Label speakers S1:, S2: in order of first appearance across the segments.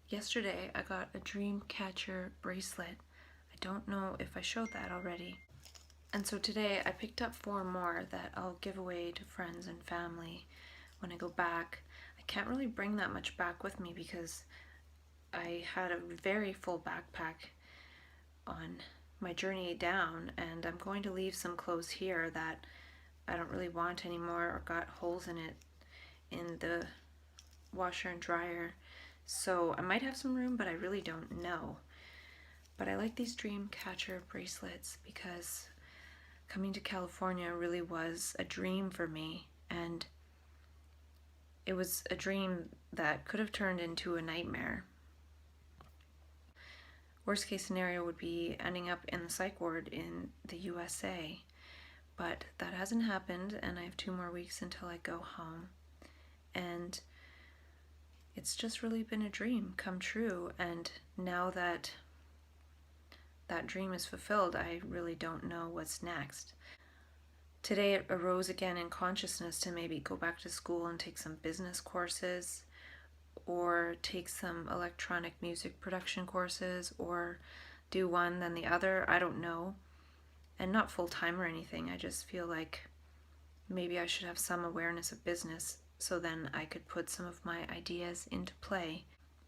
S1: Yesterday I got a dream catcher bracelet. I don't know if I showed that already. And so today I picked up 4 more that I'll give away to friends and family when I go back. I can't really bring that much back with me because I had a very full backpack on my journey down, and I'm going to leave some clothes here that I don't really want anymore or got holes in it in the washer and dryer. So I might have some room, but I really don't know. But I like these dream catcher bracelets because coming to California really was a dream for me, and it was a dream that could have turned into a nightmare. Worst case scenario would be ending up in the psych ward in the USA, but that hasn't happened, and I have 2 more weeks until I go home. And it's just really been a dream come true, and now that that dream is fulfilled, I really don't know what's next. Today it arose again in consciousness to maybe go back to school and take some business courses, or take some electronic music production courses, or do one then the other. I don't know. And not full-time or anything. I just feel like maybe I should have some awareness of business so then I could put some of my ideas into play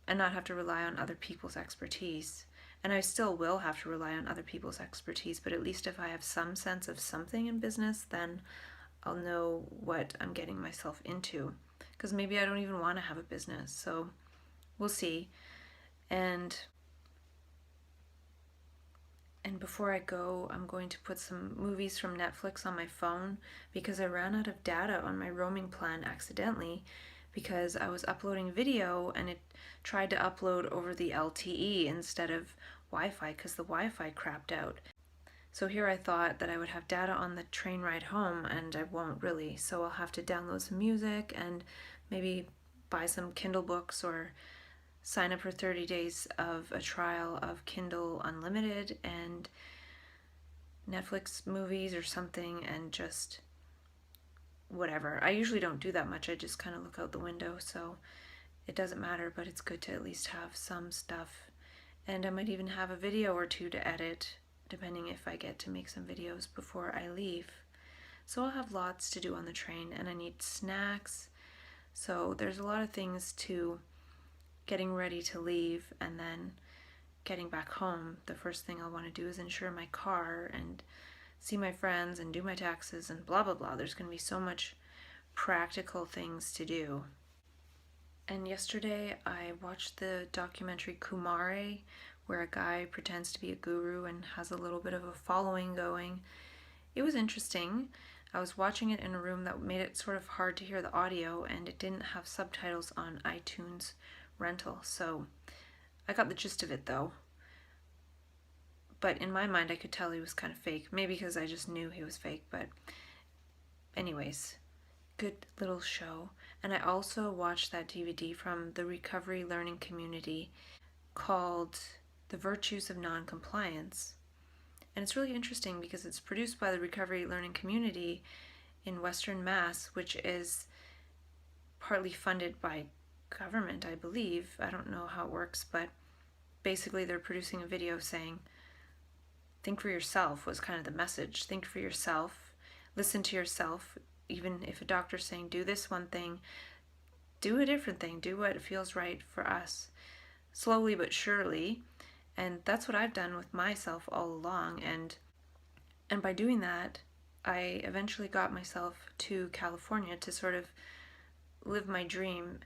S1: and not have to rely on other people's expertise. And I still will have to rely on other people's expertise, but at least if I have some sense of something in business, then I'll know what I'm getting myself into. Because maybe I don't even want to have a business, so we'll see. And before I go, I'm going to put some movies from Netflix on my phone because I ran out of data on my roaming plan accidentally because I was uploading video and it tried to upload over the LTE instead of Wi-Fi because the Wi-Fi crapped out. So here I thought that I would have data on the train ride home, and I won't really, so I'll have to download some music and maybe buy some Kindle books or sign up for 30 days of a trial of Kindle Unlimited and Netflix movies or something, and just whatever. I usually don't do that much. I just kind of look out the window, so it doesn't matter, but it's good to at least have some stuff. And I might even have a video or 2 to edit, depending if I get to make some videos before I leave. So I'll have lots to do on the train, and I need snacks. So there's a lot of things to getting ready to leave, and then getting back home. The first thing I'll want to do is insure my car and see my friends and do my taxes and blah blah blah. There's going to be so much practical things to do. And yesterday I watched the documentary Kumare, where a guy pretends to be a guru and has a little bit of a following going. It was interesting. I was watching it in a room that made it sort of hard to hear the audio, and it didn't have subtitles on iTunes rental, so I got the gist of it though. But in my mind I could tell he was kind of fake, maybe because I just knew he was fake, but anyways, good little show. And I also watched that DVD from the recovery learning community called The Virtues of Non-Compliance. And it's really interesting because it's produced by the recovery learning community in Western Mass, which is partly funded by government, I believe. I don't know how it works, but basically they're producing a video saying, think for yourself was kind of the message. Think for yourself, listen to yourself. Even if a doctor's saying do this one thing, do a different thing, do what feels right for us, slowly but surely. And that's what I've done with myself all along, and by doing that I eventually got myself to California to sort of live my dream.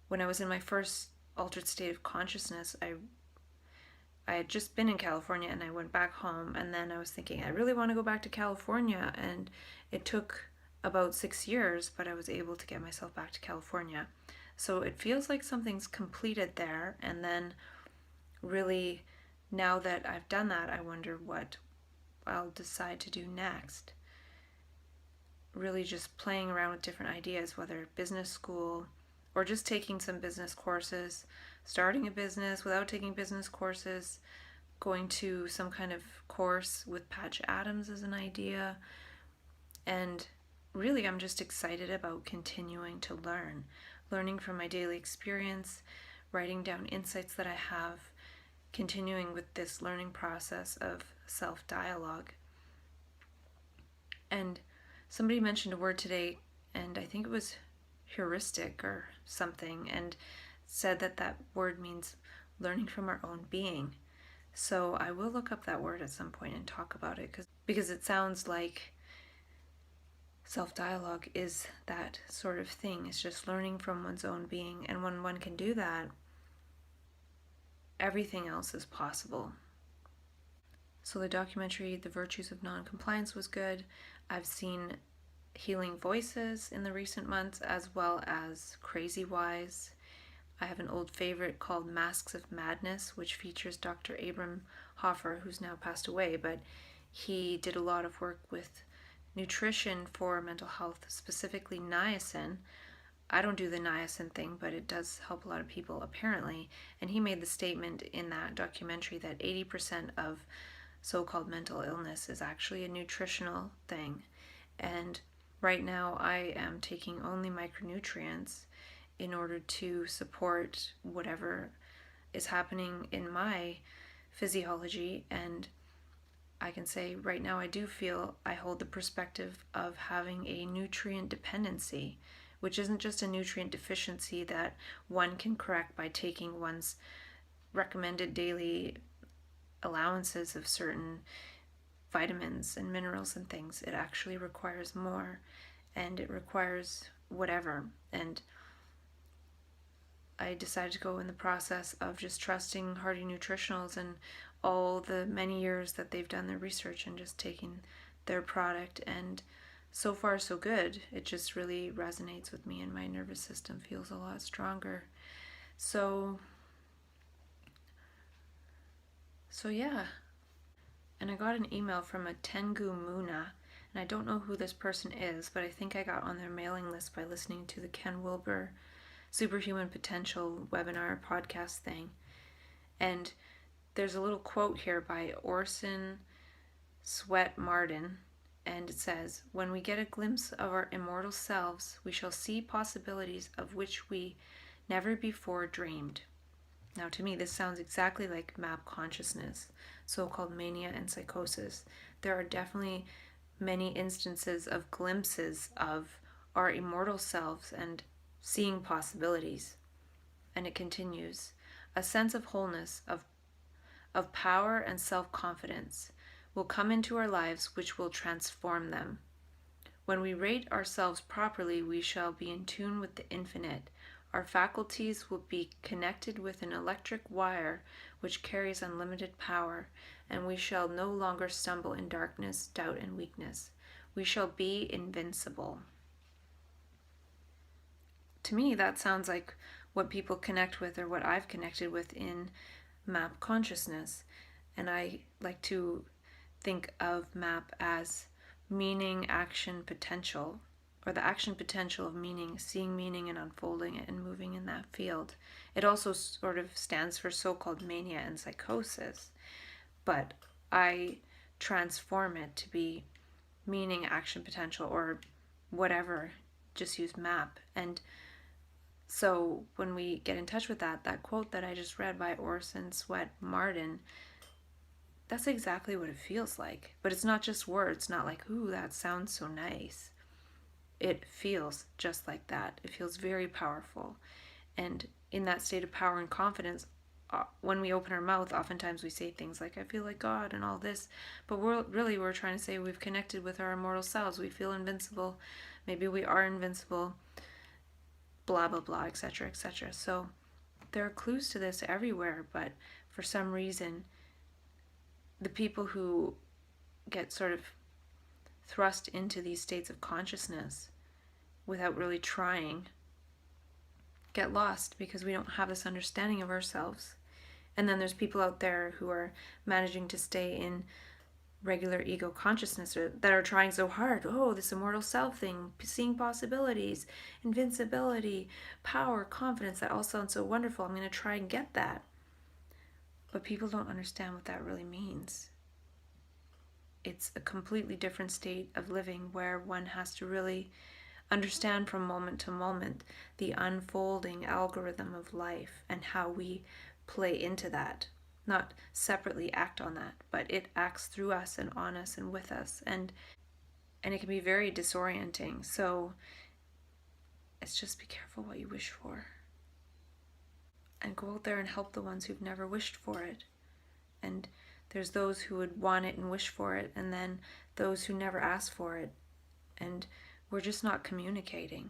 S1: When I was in my first altered state of consciousness, I had just been in California and I went back home, and then I was thinking I really want to go back to California, and it took about 6 years, but I was able to get myself back to California. So it feels like something's completed there, and then really now that I've done that, I wonder what I'll decide to do next. Really just playing around with different ideas, whether business school or just taking some business courses, starting a business without taking business courses, going to some kind of course with Patch Adams as an idea. And really I'm just excited about continuing to learning from my daily experience, writing down insights that I have, continuing with this learning process of self-dialogue. And somebody mentioned a word today, and I think it was heuristic or something, and said that that word means learning from our own being. So I will look up that word at some point and talk about it, because it sounds like self-dialogue is that sort of thing. It's just learning from one's own being, and when one can do that, everything else is possible. So the documentary The Virtues of Non-Compliance was good. I've seen Healing Voices in the recent months, as well as Crazy Wise. I have an old favorite called Masks of Madness, which features Dr. Abram Hoffer, who's now passed away, but he did a lot of work with nutrition for mental health, specifically niacin. I don't do the niacin thing, but it does help a lot of people apparently. And he made the statement in that documentary that 80% of so-called mental illness is actually a nutritional thing. And right now I am taking only micronutrients in order to support whatever is happening in my physiology. And I can say right now I do feel I hold the perspective of having a nutrient dependency, which isn't just a nutrient deficiency that one can correct by taking one's recommended daily allowances of certain vitamins and minerals and things. It actually requires more, and it requires whatever. And I decided to go in the process of just trusting Hardy Nutritionals and all the many years that they've done their research, and just taking their product, and so far so good. It just really resonates with me, and my nervous system feels a lot stronger. So yeah. And I got an email from a Tengu Muna, and I don't know who this person is, but I think I got on their mailing list by listening to the Ken Wilber Superhuman Potential webinar podcast thing. And there's a little quote here by Orson Swett Marden, and it says, "When we get a glimpse of our immortal selves, we shall see possibilities of which we never before dreamed." Now, to me, this sounds exactly like map consciousness, so-called mania and psychosis. There are definitely many instances of glimpses of our immortal selves and seeing possibilities. And it continues, "A sense of wholeness, of power and self-confidence will come into our lives which will transform them. When we rate ourselves properly, we shall be in tune with the infinite. Our faculties will be connected with an electric wire which carries unlimited power, and we shall no longer stumble in darkness, doubt, and weakness. We shall be invincible." To me, that sounds like what people connect with, or what I've connected with in MAP consciousness. And I like to think of MAP as meaning, action, potential, or the action potential of meaning, seeing meaning and unfolding it and moving in that field. It also sort of stands for so-called mania and psychosis, but I transform it to be meaning, action, potential, or whatever. Just use MAP. And so when we get in touch with that quote that I just read by Orson Swett Marden, that's exactly what it feels like. But it's not just words, not like, ooh, that sounds so nice. It feels just like that. It feels very powerful. And in that state of power and confidence, when we open our mouth, oftentimes we say things like, I feel like God and all this. But we're trying to say we've connected with our immortal selves. We feel invincible. Maybe we are invincible. Blah, blah, blah, etc., etc. So there are clues to this everywhere. But for some reason, the people who get sort of thrust into these states of consciousness without really trying get lost, because we don't have this understanding of ourselves. And then there's people out there who are managing to stay in regular ego consciousness, or that are trying so hard. Oh, this immortal self thing, seeing possibilities, invincibility, power, confidence, that all sounds so wonderful. I'm going to try and get that. But people don't understand what that really means. It's a completely different state of living where one has to really understand from moment to moment the unfolding algorithm of life and how we play into that. Not separately act on that, but it acts through us and on us and with us. And it can be very disorienting. So it's just be careful what you wish for. And go out there and help the ones who've never wished for it. And there's those who would want it and wish for it, and then those who never ask for it. And we're just not communicating.